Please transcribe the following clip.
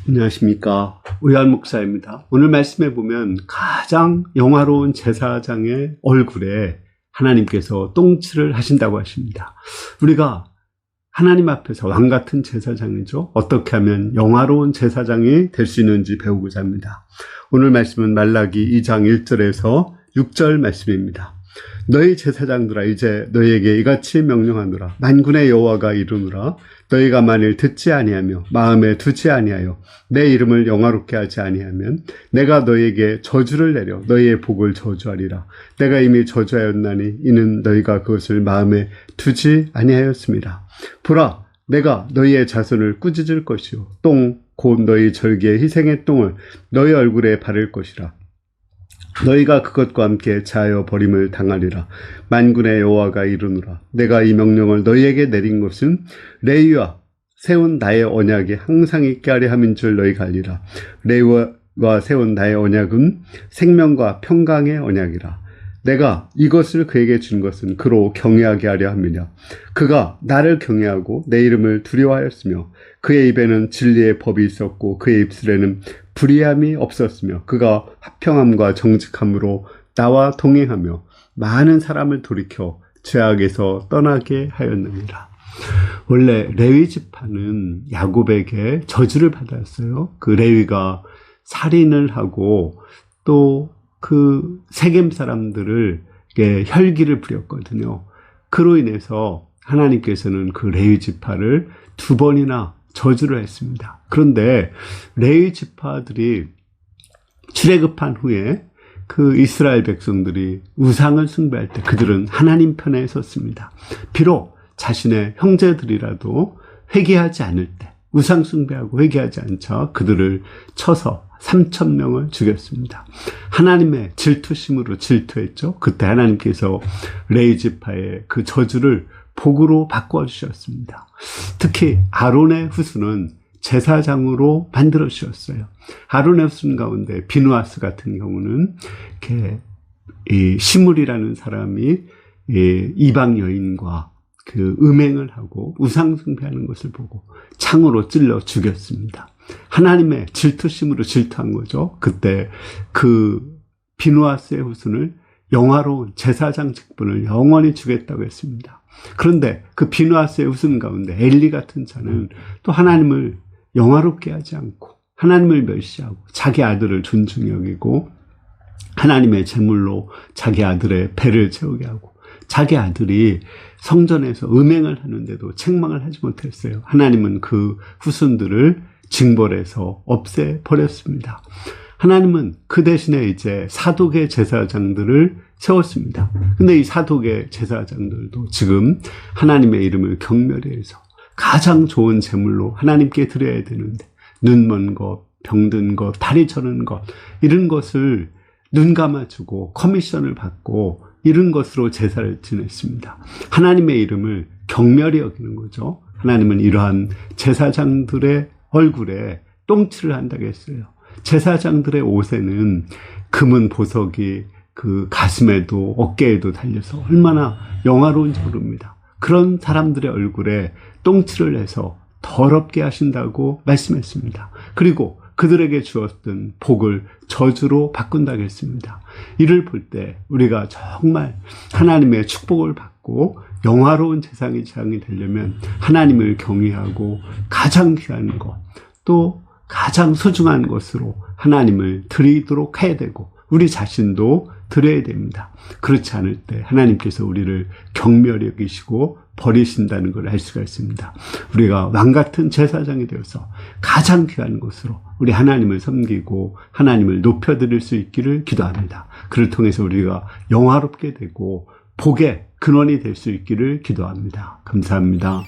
안녕하십니까. 우열 목사입니다. 오늘 말씀해 보면 가장 영화로운 제사장의 얼굴에 하나님께서 똥칠을 하신다고 하십니다. 우리가 하나님 앞에서 왕같은 제사장이죠. 어떻게 하면 영화로운 제사장이 될 수 있는지 배우고자 합니다. 오늘 말씀은 말라기 2장 1절에서 6절 말씀입니다. 너희 제사장들아 이제 너희에게 이같이 명령하노라. 만군의 여호와가 이르노라. 너희가 만일 듣지 아니하며 마음에 두지 아니하여 내 이름을 영화롭게 하지 아니하면 내가 너희에게 저주를 내려 너희의 복을 저주하리라. 내가 이미 저주하였나니 이는 너희가 그것을 마음에 두지 아니하였습니다. 보라, 내가 너희의 자손을 꾸짖을 것이요 똥 곧 너희 절기의 희생의 똥을 너희 얼굴에 바를 것이라. 너희가 그것과 함께 자하여 버림을 당하리라. 만군의 여호와가 이르노라. 내가 이 명령을 너희에게 내린 것은 레위와 세운 나의 언약이 항상 있게 하려 함인 줄 너희가 알리라. 레위와 세운 나의 언약은 생명과 평강의 언약이라. 내가 이것을 그에게 준 것은 그로 경외하게 하려 함이냐. 그가 나를 경외하고 내 이름을 두려워하였으며 그의 입에는 진리의 법이 있었고 그의 입술에는 불의함이 없었으며 그가 화평함과 정직함으로 나와 동행하며 많은 사람을 돌이켜 죄악에서 떠나게 하였느니라. 원래 레위 지파는 야곱에게 저주를 받았어요. 그 레위가 살인을 하고 또 그 세겜 사람들을 혈기를 부렸거든요. 그로 인해서 하나님께서는 그 레위 지파를 2번이나 저주를 했습니다. 그런데 레위 지파들이 출애굽한 후에 그 이스라엘 백성들이 우상을 숭배할 때 그들은 하나님 편에 섰습니다. 비록 자신의 형제들이라도 회개하지 않을 때 우상 숭배하고 회개하지 않자 그들을 쳐서 3,000명을 죽였습니다. 하나님의 질투심으로 질투했죠. 그때 하나님께서 레위 지파의 그 저주를 복으로 바꿔주셨습니다. 특히 아론의 후손은 제사장으로 만들어 주셨어요. 아론의 후손 가운데 비누아스 같은 경우는 이렇게 이 시므리라는 사람이 이방 여인과 그 음행을 하고 우상 숭배하는 것을 보고 창으로 찔러 죽였습니다. 하나님의 질투심으로 질투한 거죠. 그때 그 비누아스의 후손을 영화로운 제사장 직분을 영원히 주겠다고 했습니다. 그런데 그 비누아스의 후손 가운데 엘리 같은 자는 또 하나님을 영화롭게 하지 않고 하나님을 멸시하고 자기 아들을 존중히 여기고 하나님의 제물로 자기 아들의 배를 채우게 하고 자기 아들이 성전에서 음행을 하는데도 책망을 하지 못했어요. 하나님은 그 후손들을 징벌해서 없애버렸습니다. 하나님은 그 대신에 이제 사독의 제사장들을 세웠습니다. 근데 이 사독의 제사장들도 지금 하나님의 이름을 경멸히 해서 가장 좋은 제물로 하나님께 드려야 되는데 눈 먼 것, 병든 것, 다리 저는 것 이런 것을 눈 감아주고 커미션을 받고 이런 것으로 제사를 지냈습니다. 하나님의 이름을 경멸히 여기는 거죠. 하나님은 이러한 제사장들의 얼굴에 똥칠을 한다고 했어요. 제사장들의 옷에는 금은 보석이 그 가슴에도 어깨에도 달려서 얼마나 영화로운지 모릅니다. 그런 사람들의 얼굴에 똥칠을 해서 더럽게 하신다고 말씀했습니다. 그리고 그들에게 주었던 복을 저주로 바꾼다고 했습니다. 이를 볼 때 우리가 정말 하나님의 축복을 받고 영화로운 제사장이 되려면 하나님을 경외하고 가장 귀한 것, 또 가장 소중한 것으로 하나님을 드리도록 해야 되고 우리 자신도 드려야 됩니다. 그렇지 않을 때 하나님께서 우리를 경멸히 여기시고 버리신다는 걸 알 수가 있습니다. 우리가 왕같은 제사장이 되어서 가장 귀한 것으로 우리 하나님을 섬기고 하나님을 높여드릴 수 있기를 기도합니다. 그를 통해서 우리가 영화롭게 되고 복의 근원이 될 수 있기를 기도합니다. 감사합니다.